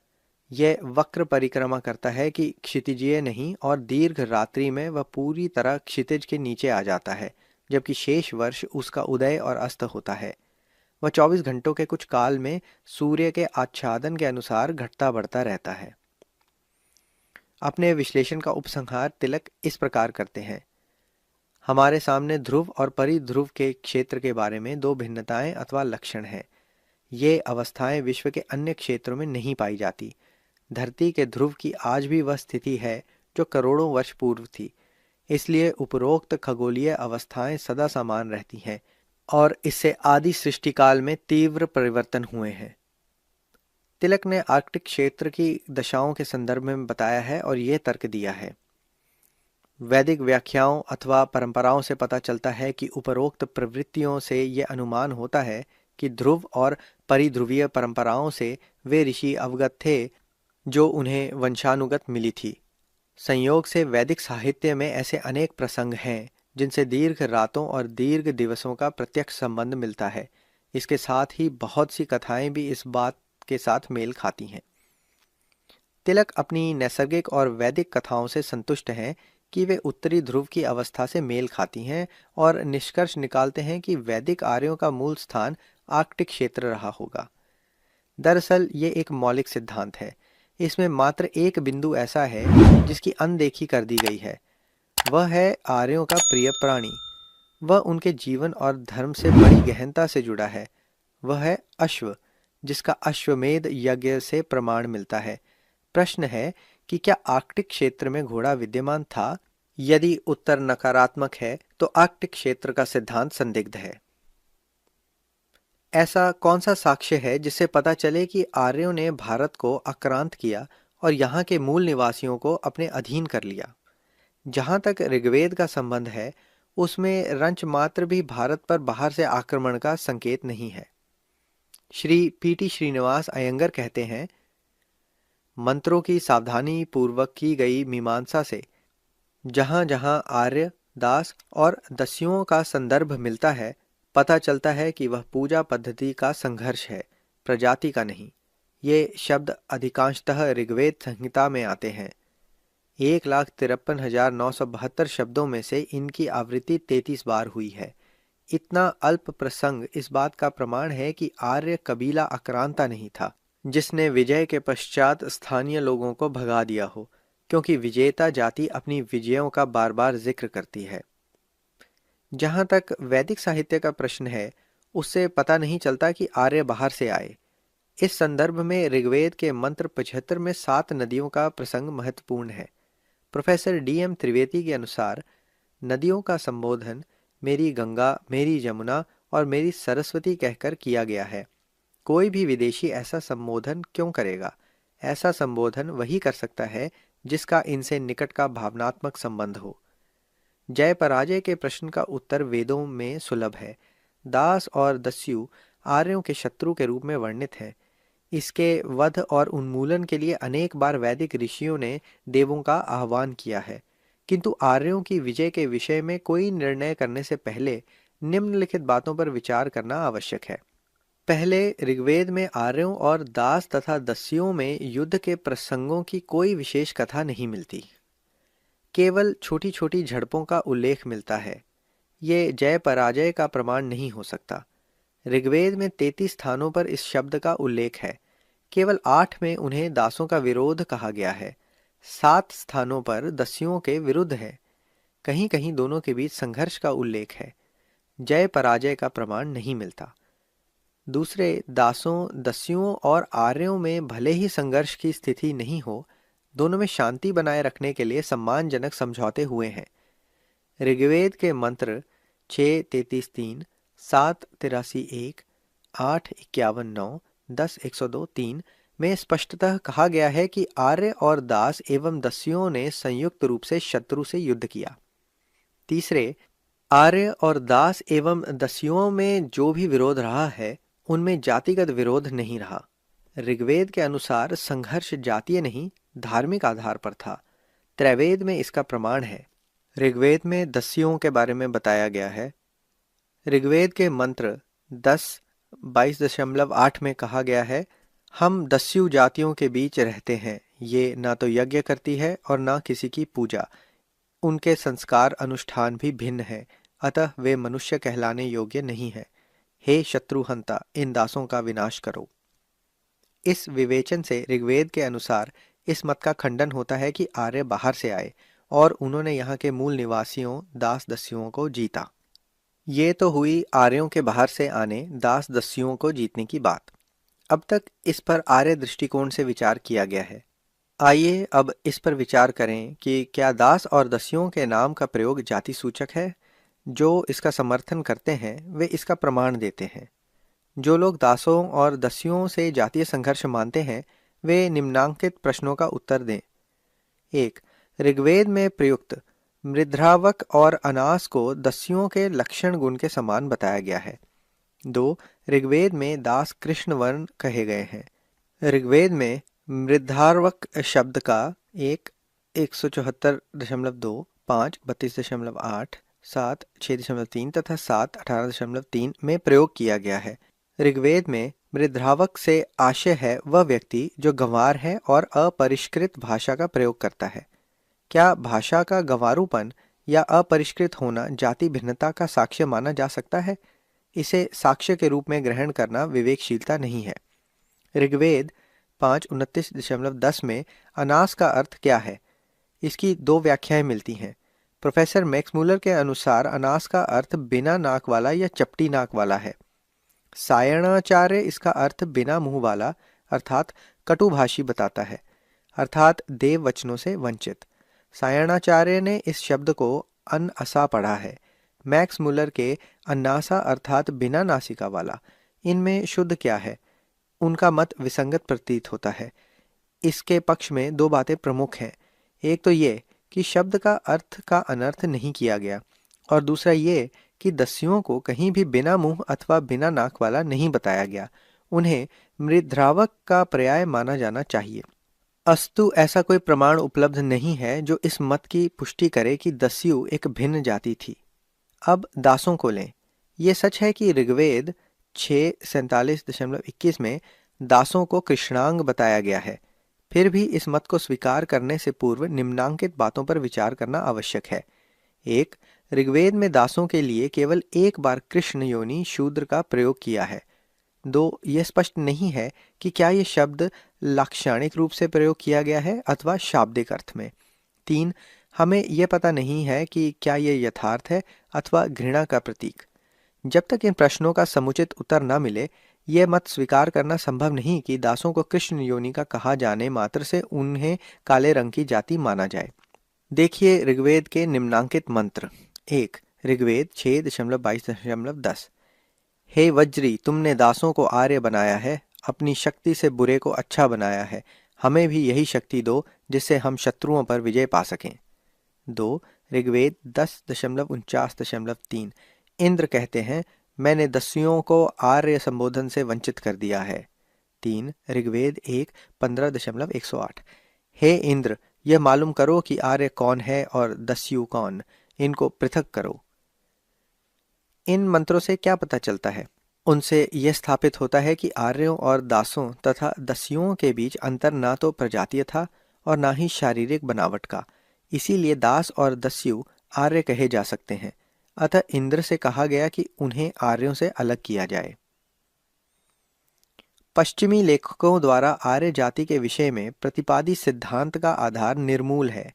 यह वक्र परिक्रमा करता है कि क्षितिजीय नहीं, और दीर्घ रात्रि में वह पूरी तरह क्षितिज के नीचे आ जाता है, जबकि शेष वर्ष उसका उदय और अस्त होता है। वह 24 घंटों के कुछ काल में सूर्य के आच्छादन के अनुसार घटता बढ़ता रहता है। अपने विश्लेषण का उपसंहार तिलक इस प्रकार करते हैं। हमारे सामने ध्रुव और परिध्रुव के क्षेत्र के बारे में दो भिन्नताएं अथवा लक्षण हैं। ये अवस्थाएं विश्व के अन्य क्षेत्रों में नहीं पाई जाती। धरती के ध्रुव की आज भी वह स्थिति है जो करोड़ों वर्ष पूर्व थी, इसलिए उपरोक्त खगोलीय अवस्थाएं सदा समान रहती हैं। और इससे आदि सृष्टिकाल में तीव्र परिवर्तन हुए हैं। तिलक ने आर्कटिक क्षेत्र की दशाओं के संदर्भ में बताया है और यह तर्क दिया है। वैदिक व्याख्याओं अथवा परंपराओं से पता चलता है कि उपरोक्त प्रवृत्तियों से यह अनुमान होता है कि ध्रुव और परिध्रुवीय परंपराओं से वे ऋषि अवगत थे जो उन्हें वंशानुगत मिली थी। संयोग से वैदिक साहित्य में ऐसे अनेक प्रसंग हैं जिनसे दीर्घ रातों और दीर्घ दिवसों का प्रत्यक्ष संबंध मिलता है। इसके साथ ही बहुत सी कथाएं भी इस बात के साथ मेल खाती हैं। तिलक अपनी नैसर्गिक और वैदिक कथाओं से संतुष्ट हैं कि वे उत्तरी ध्रुव की अवस्था से मेल खाती हैं और निष्कर्ष निकालते हैं कि वैदिक आर्यों का मूल स्थान आर्कटिक क्षेत्र रहा होगा। दरअसल ये एक मौलिक सिद्धांत है। इसमें मात्र एक बिंदु ऐसा है जिसकी अनदेखी कर दी गई है। वह है आर्यों का प्रिय प्राणी। वह उनके जीवन और धर्म से बड़ी गहनता से जुड़ा है। वह है अश्व, जिसका अश्वमेध यज्ञ से प्रमाण मिलता है। प्रश्न है कि क्या आर्कटिक क्षेत्र में घोड़ा विद्यमान था? यदि उत्तर नकारात्मक है तो आर्कटिक क्षेत्र का सिद्धांत संदिग्ध है। ऐसा कौन सा साक्ष्य है जिससे पता चले कि आर्यों ने भारत को आक्रांत किया और यहाँ के मूल निवासियों को अपने अधीन कर लिया? जहाँ तक ऋग्वेद का संबंध है, उसमें रंच मात्र भी भारत पर बाहर से आक्रमण का संकेत नहीं है। श्री पीटी श्रीनिवास अयंगर कहते हैं, मंत्रों की सावधानी पूर्वक की गई मीमांसा से जहाँ जहाँ आर्य, दास और दस्युओं का संदर्भ मिलता है, पता चलता है कि वह पूजा पद्धति का संघर्ष है, प्रजाति का नहीं। ये शब्द अधिकांशतः ऋग्वेद संहिता में आते हैं। 1,53,972 शब्दों में से इनकी आवृत्ति 33 बार हुई है। इतना अल्प प्रसंग इस बात का प्रमाण है कि आर्य कबीला आक्रांता नहीं था जिसने विजय के पश्चात स्थानीय लोगों को भगा दिया हो, क्योंकि विजेता जाति अपनी विजयों का बार बार जिक्र करती है। जहाँ तक वैदिक साहित्य का प्रश्न है, उससे पता नहीं चलता कि आर्य बाहर से आए। इस संदर्भ में ऋग्वेद के मंत्र 75 में 7 नदियों का प्रसंग महत्वपूर्ण है। Professor DM. त्रिवेदी के अनुसार नदियों का संबोधन मेरी गंगा, मेरी जमुना और मेरी सरस्वती कहकर किया गया है। कोई भी विदेशी ऐसा संबोधन क्यों करेगा? ऐसा संबोधन वही कर सकता है जिसका इनसे निकट का भावनात्मक संबंध हो। जय पराजय के प्रश्न का उत्तर वेदों में सुलभ है। दास और दस्यु आर्यों के शत्रु के रूप में वर्णित हैं। इसके वध और उन्मूलन के लिए अनेक बार वैदिक ऋषियों ने देवों का आह्वान किया है, किंतु आर्यों की विजय के विषय में कोई निर्णय करने से पहले निम्नलिखित बातों पर विचार करना आवश्यक है। पहले, ऋग्वेद में आर्यों और दास तथा दस्युओं में युद्ध के प्रसंगों की कोई विशेष कथा नहीं मिलती। केवल छोटी छोटी झड़पों का उल्लेख मिलता है। ये जय पराजय का प्रमाण नहीं हो सकता। ऋग्वेद में 33 स्थानों पर इस शब्द का उल्लेख है। केवल 8 में उन्हें दासों का विरोध कहा गया है। 7 स्थानों पर दस्युओं के विरुद्ध है। कहीं कहीं दोनों के बीच संघर्ष का उल्लेख है। जय पराजय का प्रमाण नहीं मिलता। दूसरे, दासों, दस्युओं और आर्यों में भले ही संघर्ष की स्थिति नहीं हो, दोनों में शांति बनाए रखने के लिए सम्मानजनक समझौते हुए हैं। ऋग्वेद के मंत्र 6:33-3, 7:83-1, 8:51-9, 10:102-3 में स्पष्टतः कहा गया है कि आर्य और दास एवं दस्युओं ने संयुक्त रूप से शत्रु से युद्ध किया। तीसरे, आर्य और दास एवं दस्युओं में जो भी विरोध रहा है, उनमें जातिगत विरोध नहीं रहा। ऋग्वेद के अनुसार संघर्ष जातीय नहीं, धार्मिक आधार पर था। त्रैवेद में इसका प्रमाण है। ऋग्वेद में दस्युओं के बारे में बताया गया है। ऋग्वेद के मंत्र 10:22.8 में कहा गया है, हम दस्यु जातियों के बीच रहते हैं। ये ना तो यज्ञ करती है और ना किसी की पूजा। उनके संस्कार अनुष्ठान भी भिन्न है, अतः वे मनुष्य कहलाने योग्य नहीं है। हे शत्रुहंता, इन दासों का विनाश करो। इस विवेचन से ऋग्वेद के अनुसार इस मत का खंडन होता है कि आर्य बाहर से आए और उन्होंने यहाँ के मूल निवासियों दास दस्युओं को जीता। ये तो हुई आर्यों के बाहर से आने, दास दस्युओं को जीतने की बात। अब तक इस पर आर्य दृष्टिकोण से विचार किया गया है। आइए अब इस पर विचार करें कि क्या दास और दस्युओं के नाम का प्रयोग जाति सूचक है? जो इसका समर्थन करते हैं वे इसका प्रमाण देते हैं। जो लोग दासों और दस्युओं से जातीय संघर्ष मानते हैं वे निम्नांकित प्रश्नों का उत्तर दें। 1. ऋग्वेद में प्रयुक्त मृद्रावक और अनास को दस्युओं के लक्षण गुण के समान बताया गया है। 2. ऋग्वेद में दास कृष्ण वर्ण कहे गए हैं। ऋग्वेद में मृद्धार्वक शब्द का 174.2, 5 32.8, 7 6.3 तथा 7 18.3 में प्रयोग किया गया है। ऋग्वेद में मृद्रावक से आशय है वह व्यक्ति जो गंवार है और अपरिष्कृत भाषा का प्रयोग करता है। क्या भाषा का गंवारूपन या अपरिष्कृत होना जाति भिन्नता का साक्ष्य माना जा सकता है? इसे साक्ष्य के रूप में ग्रहण करना विवेकशीलता नहीं है। ऋग्वेद 5:29.10 में अनास का अर्थ क्या है? इसकी दो व्याख्याएं मिलती हैं। प्रोफेसर मैक्समूलर के अनुसार अनास का अर्थ बिना नाक वाला या चपटी नाक वाला है। सायणाचार्य इसका अर्थ बिना मुंह वाला अर्थात कटुभाषी बताता है, अर्थात देव वचनों से वंचित। सायणाचार्य ने इस शब्द को अनअसा पढ़ा है। मैक्स मुलर के अन्नासा अर्थात बिना नासिका वाला। इनमें शुद्ध क्या है? उनका मत विसंगत प्रतीत होता है। इसके पक्ष में दो बातें प्रमुख हैं। एक तो ये कि शब्द का अर्थ का अनर्थ नहीं किया गया, और दूसरा ये कि दस्युओं को कहीं भी बिना मुंह अथवा बिना नाक वाला नहीं बताया गया। उन्हें मृद्रावक का पर्याय माना जाना चाहिए। अस्तु ऐसा कोई प्रमाण उपलब्ध नहीं है जो इस मत की पुष्टि करे कि दस्यु एक भिन्न जाति थी। अब दासों को लें। ये सच है कि ऋग्वेद 6:47.21 में दासों को कृष्णांग बताया गया है। फिर भी इस मत को स्वीकार करने से पूर्व निम्नांकित बातों पर विचार करना आवश्यक है। 1. ऋग्वेद में दासों के लिए केवल एक बार कृष्ण योनि शूद्र का प्रयोग किया है। 2. यह स्पष्ट नहीं है कि क्या यह शब्द लाक्षणिक रूप से प्रयोग किया गया है अथवा शाब्दिक अर्थ में। 3. हमें यह पता नहीं है कि क्या यह यथार्थ है अथवा घृणा का प्रतीक। जब तक इन प्रश्नों का समुचित उत्तर न मिले यह मत स्वीकार करना संभव नहीं कि दासों को कृष्ण योनि का कहा जाने मात्र से उन्हें काले रंग की जाति माना जाए। देखिए ऋग्वेद के निम्नांकित मंत्र। 1. ऋग्वेद 6:22.10 हे वज्री, तुमने दासों को आर्य बनाया है, अपनी शक्ति से बुरे को अच्छा बनाया है। हमें भी यही शक्ति दो जिससे हम शत्रुओं पर विजय पा सकें। 2. ऋग्वेद 10:49.3 इंद्र कहते हैं, मैंने दस्युओं को आर्य संबोधन से वंचित कर दिया है। 3. ऋग्वेद 1:15.108 हे इंद्र, यह मालूम करो कि आर्य कौन है और दस्यु कौन, इनको पृथक करो। इन मंत्रों से क्या पता चलता है? उनसे यह स्थापित होता है कि आर्यों और दासों तथा दस्युओं के बीच अंतर ना तो प्रजातीय था और ना ही शारीरिक बनावट का। इसीलिए दास और दस्यु आर्य कहे जा सकते हैं। अतः इंद्र से कहा गया कि उन्हें आर्यों से अलग किया जाए। पश्चिमी लेखकों द्वारा आर्य जाति के विषय में प्रतिपादित सिद्धांत का आधार निर्मूल है।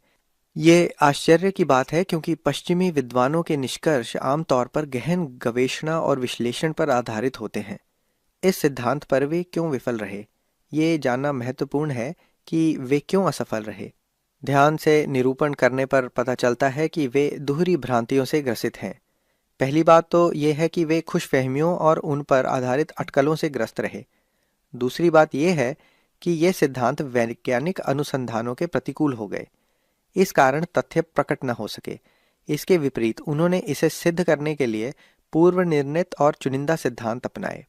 ये आश्चर्य की बात है क्योंकि पश्चिमी विद्वानों के निष्कर्ष आमतौर पर गहन गवेषणा और विश्लेषण पर आधारित होते हैं। इस सिद्धांत पर वे क्यों विफल रहे, ये जानना महत्वपूर्ण है कि वे क्यों असफल रहे। ध्यान से निरूपण करने पर पता चलता है कि वे दोहरी भ्रांतियों से ग्रसित हैं। पहली बात तो ये है कि वे खुशफहमियों और उन पर आधारित अटकलों से ग्रस्त रहे। दूसरी बात यह है कि ये सिद्धांत वैज्ञानिक अनुसंधानों के प्रतिकूल हो गए। इस कारण तथ्य प्रकट न हो सके। इसके विपरीत उन्होंने इसे सिद्ध करने के लिए पूर्व निर्णित और चुनिंदा सिद्धांत अपनाए।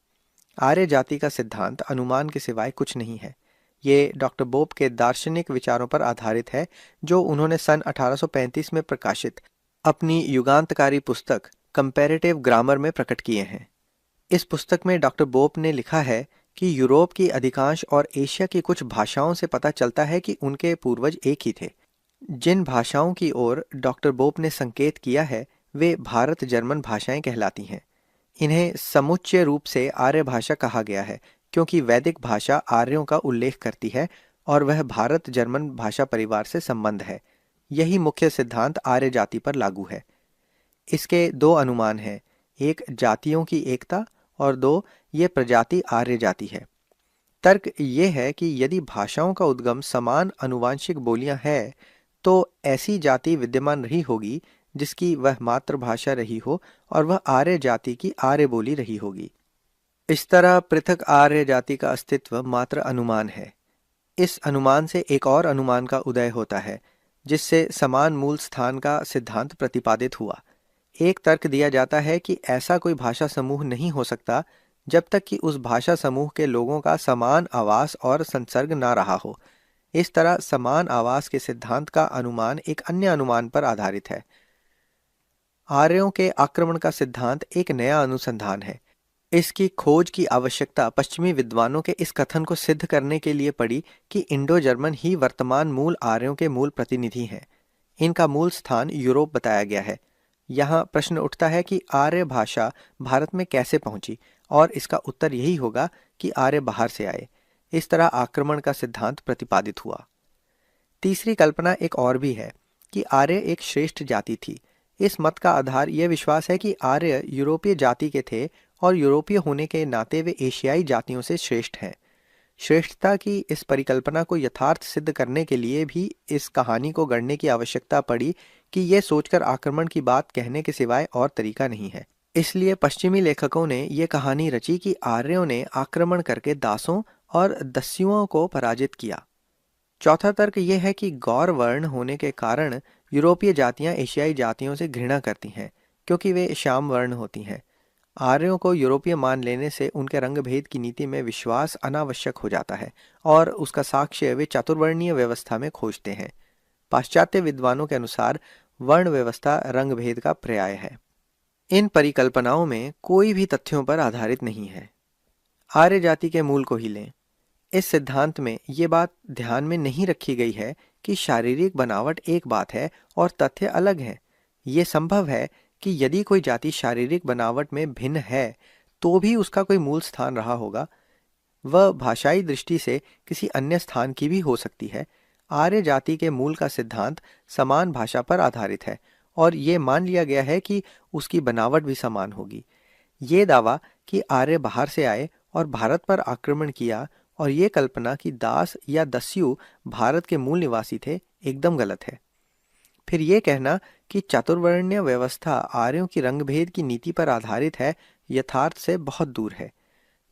आर्य जाति का सिद्धांत अनुमान के सिवाय कुछ नहीं है। ये डॉक्टर बोप के दार्शनिक विचारों पर आधारित है जो उन्होंने सन 1835 में प्रकाशित अपनी युगांतकारी पुस्तक कंपैरेटिव ग्रामर में प्रकट किए हैं। इस पुस्तक में डॉक्टर बोप ने लिखा है कि यूरोप की अधिकांश और एशिया की कुछ भाषाओं से पता चलता है कि उनके पूर्वज एक ही थे। जिन भाषाओं की ओर डॉक्टर बोप ने संकेत किया है वे भारत जर्मन भाषाएं कहलाती हैं। इन्हें समुच्चय रूप से आर्य भाषा कहा गया है क्योंकि वैदिक भाषा आर्यों का उल्लेख करती है और वह भारत जर्मन भाषा परिवार से संबंध है। यही मुख्य सिद्धांत आर्य जाति पर लागू है। इसके दो अनुमान हैं, एक जातियों की एकता और 2 ये प्रजाति आर्य जाति है। तर्क ये है कि यदि भाषाओं का उद्गम समान अनुवांशिक बोलियां है तो ऐसी जाति विद्यमान रही होगी जिसकी वह मातृभाषा रही हो और वह आर्य जाति की आर्य बोली रही होगी। इस तरह पृथक आर्य जाति का अस्तित्व मात्र अनुमान है। इस अनुमान से एक और अनुमान का उदय होता है, जिससे समान मूल स्थान का सिद्धांत प्रतिपादित हुआ। एक तर्क दिया जाता है कि ऐसा कोई भाषा समूह नहीं हो सकता जब तक कि उस भाषा समूह के लोगों का समान आवास और संसर्ग ना रहा हो। इस तरह समान आवास के सिद्धांत का अनुमान एक अन्य अनुमान पर आधारित है। आर्यों के आक्रमण का सिद्धांत एक नया अनुसंधान है। इसकी खोज की आवश्यकता पश्चिमी विद्वानों के इस कथन को सिद्ध करने के लिए पड़ी कि इंडो जर्मन ही वर्तमान मूल आर्यों के मूल प्रतिनिधि हैं। इनका मूल स्थान यूरोप बताया गया है। यहाँ प्रश्न उठता है कि आर्य भाषा भारत में कैसे पहुंची, और इसका उत्तर यही होगा कि आर्य बाहर से आए। इस तरह आक्रमण का सिद्धांत प्रतिपादित हुआ। तीसरी कल्पना एक और भी है कि आर्य एक श्रेष्ठ जाति थी। इस मत का आधार यह विश्वास है कि आर्य यूरोपीय जाति के थे और यूरोपीय होने के नाते वे एशियाई जातियों से श्रेष्ठ हैं। श्रेष्ठता की इस परिकल्पना को यथार्थ सिद्ध करने के लिए भी इस कहानी को गढ़ने की आवश्यकता पड़ी कि यह सोचकर आक्रमण की बात कहने के सिवाय और तरीका नहीं है। इसलिए पश्चिमी लेखकों ने यह कहानी रची कि आर्यों ने आक्रमण करके दासों और दस्युओं को पराजित किया। चौथा तर्क यह है कि गौर वर्ण होने के कारण यूरोपीय जातियां एशियाई जातियों से घृणा करती हैं, क्योंकि वे श्याम वर्ण होती हैं। आर्यों को यूरोपीय मान लेने से उनके रंग भेद की नीति में विश्वास अनावश्यक हो जाता है और उसका साक्ष्य वे चातुर्वर्णीय व्यवस्था में खोजते हैं। पाश्चात्य विद्वानों के अनुसार वर्ण व्यवस्था रंग भेद का पर्याय है। इन परिकल्पनाओं में कोई भी तथ्यों पर आधारित नहीं है। आर्य जाति के मूल को ही लें। इस सिद्धांत में ये बात ध्यान में नहीं रखी गई है कि शारीरिक बनावट एक बात है और तथ्य अलग हैं। ये संभव है कि यदि कोई जाति शारीरिक बनावट में भिन्न है तो भी उसका कोई मूल स्थान रहा होगा। वह भाषाई दृष्टि से किसी अन्य स्थान की भी हो सकती है। आर्य जाति के मूल का सिद्धांत समान भाषा पर आधारित है और ये मान लिया गया है कि उसकी बनावट भी समान होगी। ये दावा कि आर्य बाहर से आए और भारत पर आक्रमण किया और ये कल्पना कि दास या दस्यु भारत के मूल निवासी थे एकदम गलत है। फिर ये कहना कि चातुर्वर्ण्य व्यवस्था आर्यों की रंगभेद की नीति पर आधारित है यथार्थ से बहुत दूर है।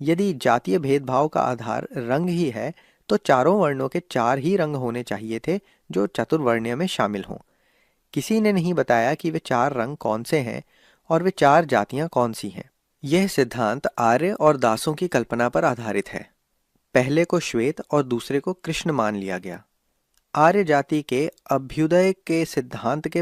यदि जातीय भेदभाव का आधार रंग ही है तो चारों वर्णों के चार ही रंग होने चाहिए थे जो चातुर्वर्ण्य में शामिल हों। किसी ने नहीं बताया कि वे चार रंग कौन से हैं और वे चार जातियां कौन सी हैं। यह सिद्धांत आर्य और दासों की कल्पना पर आधारित है। पहले को श्वेत और दूसरे को कृष्ण मान लिया गया। आर्य जाति के अभ्युदय के सिद्धांत के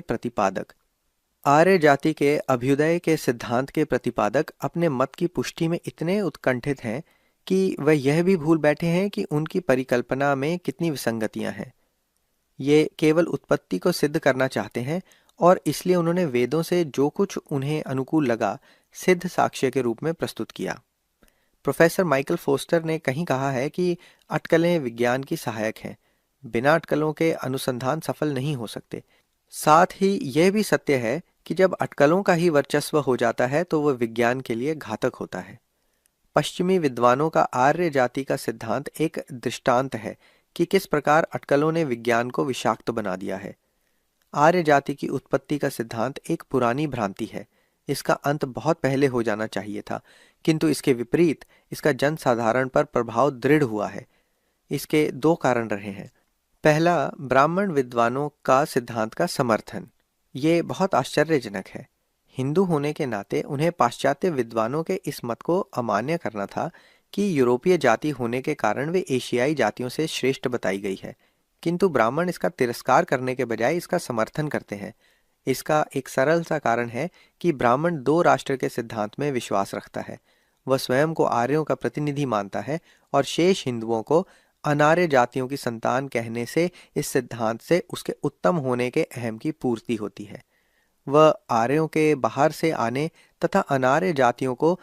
प्रतिपादक अपने मत की पुष्टि में इतने उत्कंठित हैं कि वह यह भी भूल बैठे हैं कि उनकी परिकल्पना में कितनी विसंगतियां हैं। ये केवल उत्पत्ति को सिद्ध करना चाहते हैं और इसलिए उन्होंने वेदों से जो कुछ उन्हें अनुकूल लगा सिद्ध साक्ष्य के रूप में प्रस्तुत किया। प्रोफेसर माइकल फोस्टर ने कहीं कहा है कि अटकलें विज्ञान की सहायक हैं। बिना अटकलों के अनुसंधान सफल नहीं हो सकते। साथ ही यह भी सत्य है कि जब अटकलों का ही वर्चस्व हो जाता है तो वह विज्ञान के लिए घातक होता है। पश्चिमी विद्वानों का आर्य जाति का सिद्धांत एक दृष्टांत है कि किस प्रकार अटकलों ने विज्ञान को विषाक्त बना दिया है। आर्य जाति की उत्पत्ति का सिद्धांत एक पुरानी भ्रांति है। इसका अंत बहुत पहले हो जाना चाहिए था, किंतु इसके विपरीत इसका जनसाधारण पर प्रभाव दृढ़ हुआ है। इसके दो कारण रहे हैं। पहला, ब्राह्मण विद्वानों का सिद्धांत का समर्थन। ये बहुत आश्चर्यजनक है। हिंदू होने के नाते उन्हें पाश्चात्य विद्वानों के इस मत को अमान्य करना था कि यूरोपीय जाति होने के कारण वे एशियाई जातियों से श्रेष्ठ बताई गई है, किंतु ब्राह्मण इसका तिरस्कार करने के बजाय इसका समर्थन करते हैं। इसका एक सरल सा कारण है कि ब्राह्मण दो राष्ट्र के सिद्धांत में विश्वास रखता है। वह स्वयं को आर्यों का प्रतिनिधि मानता है और शेष हिंदुओं को अनार्य जातियों की संतान कहने से इस सिद्धांत से उसके उत्तम होने के अहम की पूर्ति होती है। वह आर्यों के बाहर से आने तथा अनार्य जातियों को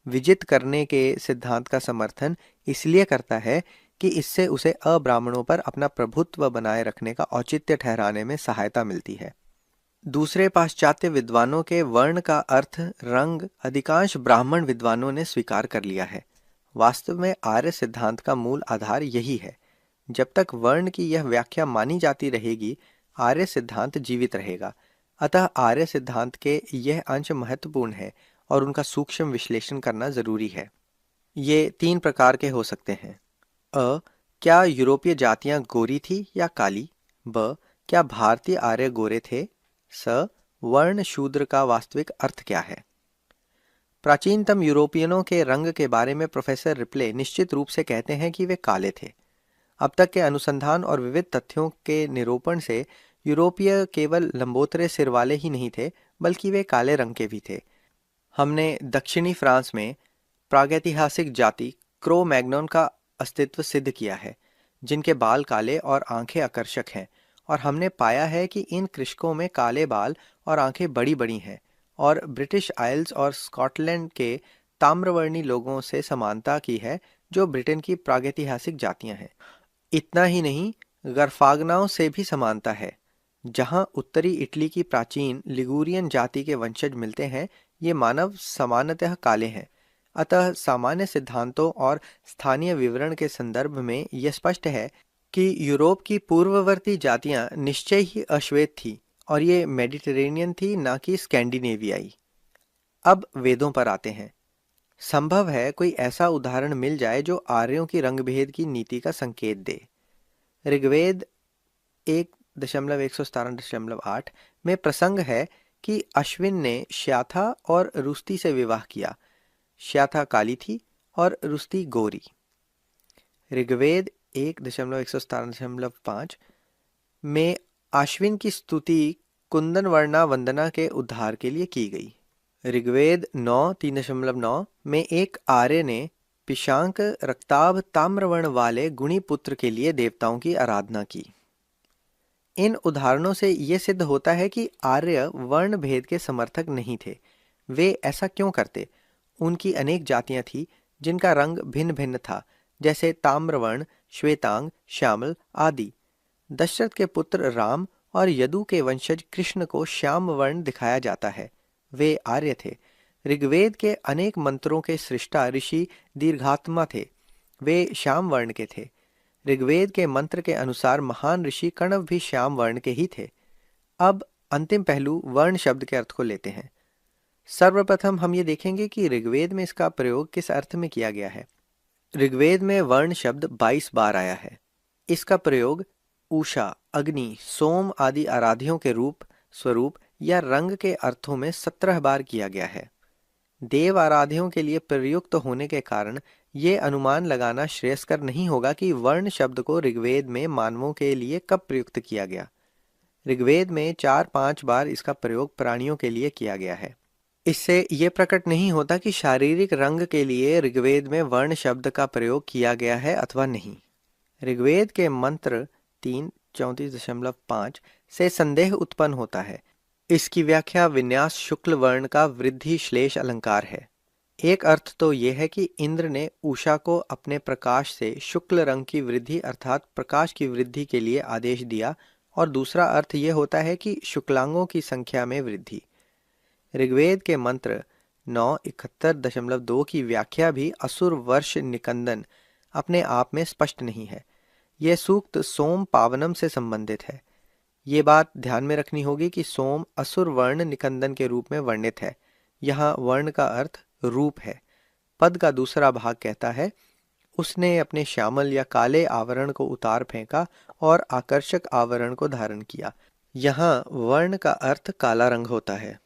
विजित करने के सिद्धांत का समर्थन इसलिए करता है कि इससे उसे अब्राह्मणों पर अपना प्रभुत्व बनाए रखने का औचित्य ठहराने में सहायता मिलती है। दूसरे पाश्चात्य विद्वानों के वर्ण का अर्थ रंग अधिकांश ब्राह्मण विद्वानों ने स्वीकार कर लिया है। वास्तव में आर्य सिद्धांत का मूल आधार यही है। जब तक वर्ण की यह व्याख्या मानी जाती रहेगी, आर्य सिद्धांत जीवित रहेगा। अतः आर्य सिद्धांत के यह अंश महत्वपूर्ण है और उनका सूक्ष्म विश्लेषण करना जरूरी है। ये 3 प्रकार के हो सकते हैं। अ. क्या यूरोपीय जातियां गोरी थी या काली? ब. क्या भारतीय आर्य गोरे थे? स. वर्ण शूद्र का वास्तविक अर्थ क्या है? प्राचीनतम यूरोपियनों के रंग के बारे में प्रोफेसर रिप्ले निश्चित रूप से कहते हैं कि वे काले थे। अब तक के अनुसंधान और विविध तथ्यों के निरूपण से यूरोपीय केवल लंबोतरे सिर वाले ही नहीं थे, बल्कि वे काले रंग के भी थे। हमने दक्षिणी फ्रांस में प्रागैतिहासिक जाति क्रो मैग्नोन का अस्तित्व सिद्ध किया है, जिनके बाल काले और आंखें आकर्षक हैं, और हमने पाया है कि इन कृषकों में काले बाल और आंखें बड़ी बड़ी हैं, और ब्रिटिश आइल्स और स्कॉटलैंड के ताम्रवर्णी लोगों से समानता की है, जो ब्रिटेन की प्रागैतिहासिक जातियां हैं। इतना ही नहीं, गरफागनाओं से भी समानता है। जहां उत्तरी इटली की प्राचीन लिगुरियन जाति के वंशज मिलते हैं, ये मानव सामान्यतः काले हैं। अतः सामान्य सिद्धांतों और स्थानीय विवरण के संदर्भ में यह स्पष्ट है कि यूरोप की पूर्ववर्ती जातियां निश्चय ही अश्वेत थी, और ये मेडिटेरेनियन थी, ना कि स्कैंडिनेवियाई। अब वेदों पर आते हैं। संभव है कोई ऐसा उदाहरण मिल जाए जो आर्यों की रंगभेद की नीति का संकेत दे। ऋग्वेद 1.117.8 में प्रसंग है कि अश्विन ने श्याथा और रुस्ती से विवाह किया। श्याथा काली थी और रुस्ती गोरी। ऋग्वेद 1.117.5 में अश्विन की स्तुति कुंदन वर्णा वंदना के उद्धार के लिए की गई। ऋग्वेद 9.3.9 में एक आर्य ने पिशांक रक्ताभ ताम्रवर्ण वाले गुणी पुत्र के लिए देवताओं की आराधना की। इन उदाहरणों से यह सिद्ध होता है कि आर्य वर्ण भेद के समर्थक नहीं थे। वे ऐसा क्यों करते? उनकी अनेक जातियां थी जिनका रंग भिन्न भिन्न था, जैसे ताम्रवर्ण, श्वेतांग, श्यामल आदि। दशरथ के पुत्र राम और यदु के वंशज कृष्ण को श्याम वर्ण दिखाया जाता है। वे आर्य थे। ऋग्वेद के अनेक मंत्रों के सृष्टा ऋषि दीर्घात्मा थे। वे श्याम वर्ण के थे। ऋग्वेद के मंत्र के अनुसार महान ऋषि कण्व भी श्याम वर्ण के ही थे। अब अंतिम पहलू वर्ण शब्द के अर्थ को लेते हैं। सर्वप्रथम हम ये देखेंगे कि ऋग्वेद में इसका प्रयोग किस अर्थ में किया गया है। ऋग्वेद में वर्ण शब्द 22 बार आया है। इसका प्रयोग उषा, अग्नि, सोम आदि आराध्यों के रूप, स्वरूप या रंग के अर्थों में 17 बार किया गया है। देव आराध्यों के लिए प्रयुक्त होने के कारण ये अनुमान लगाना श्रेयस्कर नहीं होगा कि वर्ण शब्द को ऋग्वेद में मानवों के लिए कब प्रयुक्त किया गया। ऋग्वेद में 4-5 बार इसका प्रयोग प्राणियों के लिए किया गया है। इससे ये प्रकट नहीं होता कि शारीरिक रंग के लिए ऋग्वेद में वर्ण शब्द का प्रयोग किया गया है अथवा नहीं। ऋग्वेद के मंत्र 3:34.5 से संदेह उत्पन्न होता है। इसकी व्याख्या विन्यास शुक्ल वर्ण का वृद्धि श्लेष अलंकार है। एक अर्थ तो यह है कि इंद्र ने उषा को अपने प्रकाश से शुक्ल रंग की वृद्धि अर्थात प्रकाश की वृद्धि के लिए आदेश दिया, और दूसरा अर्थ यह होता है कि शुक्लांगों की संख्या में वृद्धि। ऋग्वेद के मंत्र 9:71.2 की व्याख्या भी असुर वर्ष निकंदन अपने आप में स्पष्ट नहीं है। यह सूक्त सोम पावनम से संबंधित है। ये बात ध्यान में रखनी होगी कि सोम असुर वर्ण निकंदन के रूप में वर्णित है। यहाँ वर्ण का अर्थ रूप है। पद का दूसरा भाग कहता है, उसने अपने श्यामल या काले आवरण को उतार फेंका और आकर्षक आवरण को धारण किया। यहाँ वर्ण का अर्थ काला रंग होता है।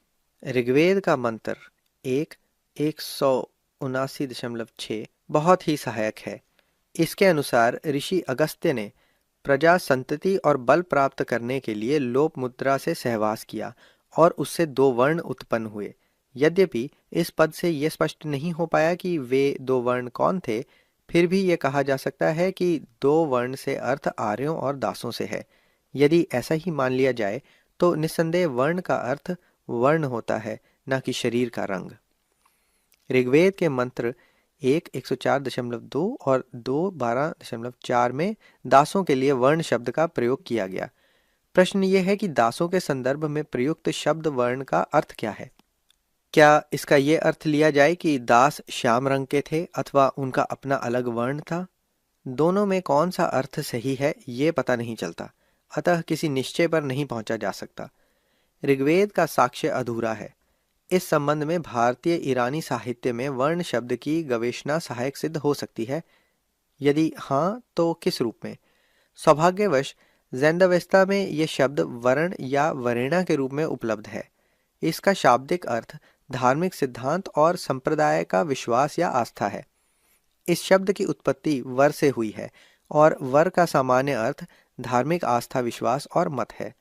ऋग्वेद का मंत्र 1:179.6 बहुत ही सहायक है। इसके अनुसार ऋषि अगस्त्य ने प्रजा संतति और बल प्राप्त करने के लिए लोप मुद्रा से सहवास किया और उससे 2 वर्ण उत्पन्न हुए। यद्यपि इस पद से यह स्पष्ट नहीं हो पाया कि वे 2 वर्ण कौन थे, फिर भी यह कहा जा सकता है कि 2 वर्ण से अर्थ आर्यों और दासों से है। यदि ऐसा ही मान लिया जाए तो निस्संदेह वर्ण का अर्थ वर्ण होता है, न कि शरीर का रंग। ऋग्वेद के मंत्र 1:104.2 और 2:12.4 में दासों के लिए वर्ण शब्द का प्रयोग किया गया। प्रश्न यह है कि दासों के संदर्भ में प्रयुक्त शब्द वर्ण का अर्थ क्या है? क्या इसका यह अर्थ लिया जाए कि दास श्याम रंग के थे अथवा उनका अपना अलग वर्ण था? दोनों में कौन सा अर्थ सही है ये पता नहीं चलता, अतः किसी निश्चय पर नहीं पहुंचा जा सकता। ऋग्वेद का साक्ष्य अधूरा है। इस संबंध में भारतीय ईरानी साहित्य में वर्ण शब्द की गवेषणा सहायक सिद्ध हो सकती है। यदि हाँ, तो किस रूप में? सौभाग्यवश ज़ैंदावेस्ता में यह शब्द वर्ण या वरेणा के रूप में उपलब्ध है। इसका शाब्दिक अर्थ धार्मिक सिद्धांत और संप्रदाय का विश्वास या आस्था है। इस शब्द की उत्पत्ति वर से हुई है और वर का सामान्य अर्थ धार्मिक आस्था, विश्वास और मत है।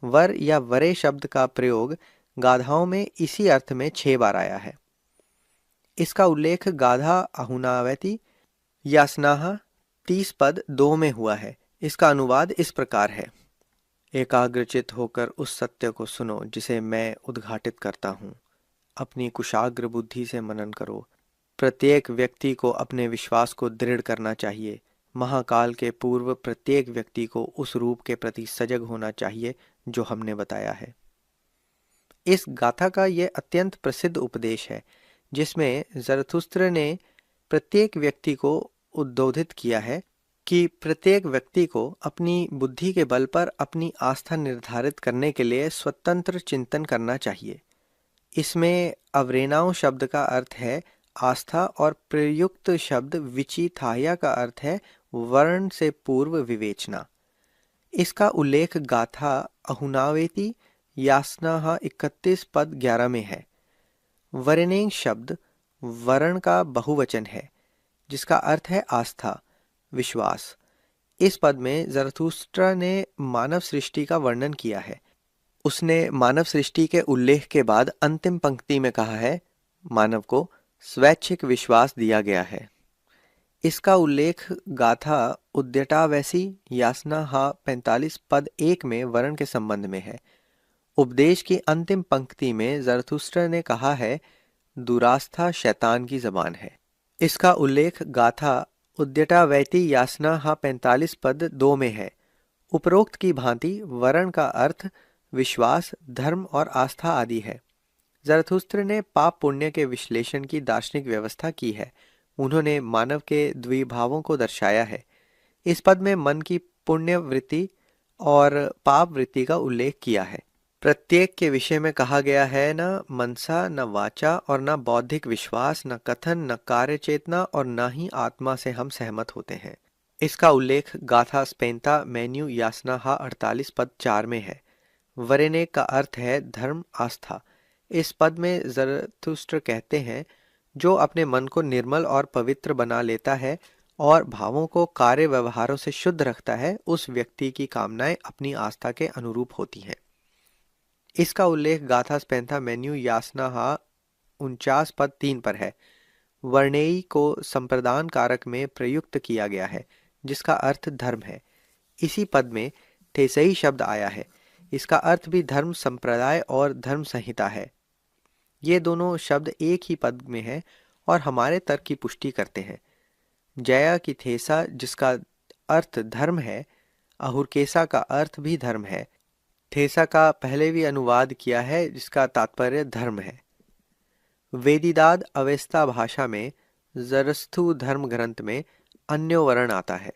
वर या वरे शब्द का प्रयोग गाधाओं में इसी अर्थ में 6 बार आया है। इसका उल्लेख गाधा अहुनावैती यासनाहा 30 पद 2 में हुआ है। इसका अनुवाद इस प्रकार है: एकाग्रचित होकर उस सत्य को सुनो जिसे मैं उद्घाटित करता हूँ। अपनी कुशाग्र बुद्धि से मनन करो। प्रत्येक व्यक्ति को अपने विश्वास को दृढ़ करना चाहिए। महाकाल के पूर्व प्रत्येक व्यक्ति को उस रूप के प्रति सजग होना चाहिए जो हमने बताया है। इस गाथा का यह अत्यंत प्रसिद्ध उपदेश है जिसमें ज़रथुस्त्र ने प्रत्येक व्यक्ति को उद्बोधित किया है कि प्रत्येक व्यक्ति को अपनी बुद्धि के बल पर अपनी आस्था निर्धारित करने के लिए स्वतंत्र चिंतन करना चाहिए। इसमें अवरेनाओं शब्द का अर्थ है आस्था और प्रयुक्त शब्द विचिथाया का अर्थ है वर्ण से पूर्व विवेचना। इसका उल्लेख गाथा अहुनावेती यासनाहा 31 पद 11 में है। वरेनेंग शब्द वर्ण का बहुवचन है जिसका अर्थ है आस्था, विश्वास। इस पद में ज़रथुस्ट्रा ने मानव सृष्टि का वर्णन किया है। उसने मानव सृष्टि के उल्लेख के बाद अंतिम पंक्ति में कहा है, मानव को स्वैच्छिक विश्वास दिया गया है। इसका उल्लेख गाथा उद्यटावैसी यासनाहा 45 पद 1 में वर्ण के संबंध में है। उपदेश की अंतिम पंक्ति में ज़रथुस्त्र ने कहा है, दुरास्था शैतान की जबान है। इसका उल्लेख गाथा उद्यटावैती यासनाहा 45 पद 2 में है। उपरोक्त की भांति वर्ण का अर्थ विश्वास, धर्म और आस्था आदि है। ज़रथुस्त्र ने पाप पुण्य के विश्लेषण की दार्शनिक व्यवस्था की है। उन्होंने मानव के द्विभावों को दर्शाया है। इस पद में मन की पुण्य वृत्ति और पाप वृत्ति का उल्लेख किया है। प्रत्येक के विषय में कहा गया है, न मनसा, न वाचा और न बौद्धिक विश्वास, न कथन, न कार्य चेतना और न ही आत्मा से हम सहमत होते हैं। इसका उल्लेख गाथा स्पेंता मेन्यू यासनाहा 48 पद 4 में है। वरेने का अर्थ है धर्म, आस्था। इस पद में ज़रथुस्त्र कहते हैं, जो अपने मन को निर्मल और पवित्र बना लेता है और भावों को कार्य व्यवहारों से शुद्ध रखता है, उस व्यक्ति की कामनाएं अपनी आस्था के अनुरूप होती हैं। इसका उल्लेख गाथा स्पेंथा मेन्यू यासनाहा 49 पद 3 पर है। वर्णेयी को संप्रदान कारक में प्रयुक्त किया गया है जिसका अर्थ धर्म है। इसी पद में थेसई शब्द आया है। इसका अर्थ भी धर्म संप्रदाय और धर्म संहिता है। ये दोनों शब्द एक ही पद में हैं और हमारे तर्क की पुष्टि करते हैं। जया की थेसा जिसका अर्थ धर्म है, अहुरकेसा का अर्थ भी धर्म है। थेसा का पहले भी अनुवाद किया है जिसका तात्पर्य धर्म है। वेदिदाद अवेस्ता भाषा में ज़रस्थु धर्म ग्रंथ में अन्यो वर्ण आता है।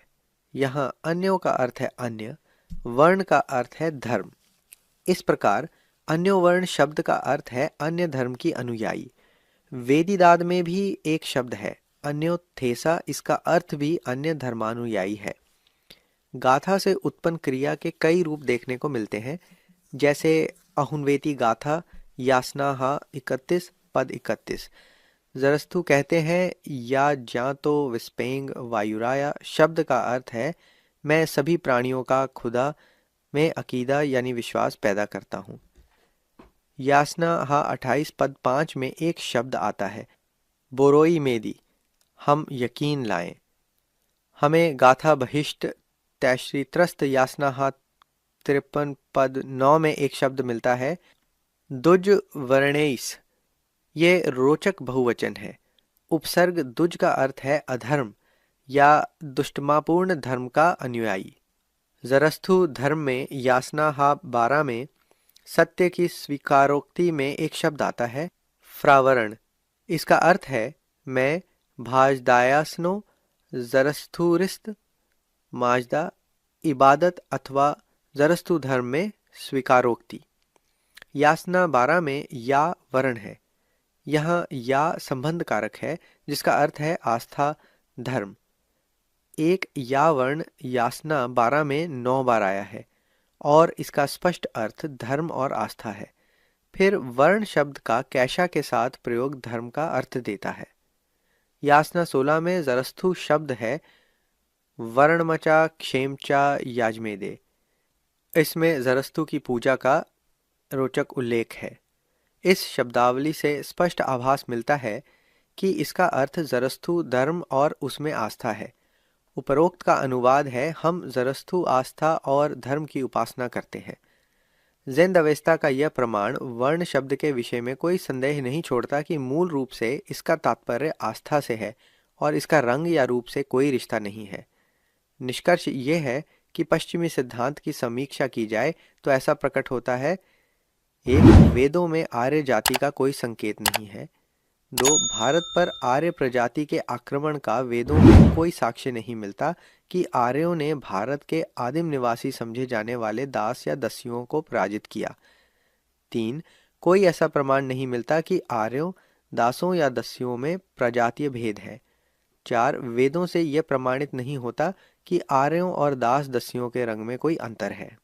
यहाँ अन्यो का अर्थ है अन्य, वर्ण का अर्थ है धर्म। इस प्रकार अन्यो वर्ण शब्द का अर्थ है अन्य धर्म की अनुयायी। वेदिदाद में भी एक शब्द है अन्योथेसा, इसका अर्थ भी अन्य धर्मानुयायी है। गाथा से उत्पन्न क्रिया के कई रूप देखने को मिलते हैं, जैसे अहुनवेती गाथा यासनाहा 31 पद 31। ज़रस्थु कहते हैं, या जा तो विस्पेंग वायुराया शब्द का अर्थ है मैं सभी प्राणियों का खुदा में अकीदा यानी विश्वास पैदा करता हूँ। यासनाहा 28 पद 5 में एक शब्द आता है बोरोई मेदी, हम यकीन लाएं। हमें गाथा बहिष्ट तैश्रीत्रस्त यासनाहा 53 पद 9 में एक शब्द मिलता है दुज वर्णेइस। ये रोचक बहुवचन है। उपसर्ग दुज का अर्थ है अधर्म या दुष्टमापूर्ण धर्म का अनुयायी। ज़रस्थु धर्म में यासनाहा 12 में सत्य की स्वीकारोक्ति में एक शब्द आता है फ्रावरण। इसका अर्थ है मैं भाजदायासनो ज़रस्थुरिस्त माजदा इबादत अथवा ज़रस्थु धर्म में स्वीकारोक्ति। यासना 12 में या वर्ण है। यहाँ या संबंध कारक है जिसका अर्थ है आस्था, धर्म। एक या वर्ण यासना 12 में 9 बार आया है और इसका स्पष्ट अर्थ धर्म और आस्था है। फिर वर्ण शब्द का कैशा के साथ प्रयोग धर्म का अर्थ देता है। यासना 16 में जरस्थु शब्द है वर्णमचा क्षेमचा याजमेदे। इसमें जरस्तु की पूजा का रोचक उल्लेख है। इस शब्दावली से स्पष्ट आभास मिलता है कि इसका अर्थ जरस्तु धर्म और उसमें आस्था है। उपरोक्त का अनुवाद है, हम जरस्तु आस्था और धर्म की उपासना करते हैं। ज़ेंद अवेस्ता का यह प्रमाण वर्ण शब्द के विषय में कोई संदेह नहीं छोड़ता कि मूल रूप से इसका तात्पर्य आस्था से है और इसका रंग या रूप से कोई रिश्ता नहीं है। निष्कर्ष ये है कि पश्चिमी सिद्धांत की समीक्षा की जाए तो ऐसा प्रकट होता है: एक, वेदों में आर्य जाति का कोई संकेत नहीं है। दो, भारत पर आर्य प्रजाति के आक्रमण का वेदों में कोई साक्ष्य नहीं मिलता कि आर्यों ने भारत के आदिम निवासी समझे जाने वाले दास या दस्युओं को पराजित किया। तीन, कोई ऐसा प्रमाण नहीं मिलता कि आर्यों, दासों या दस्युओं में प्रजातीय भेद है। चार, वेदों से यह प्रमाणित नहीं होता कि आर्यों और दास दस्युओं के रंग में कोई अंतर है।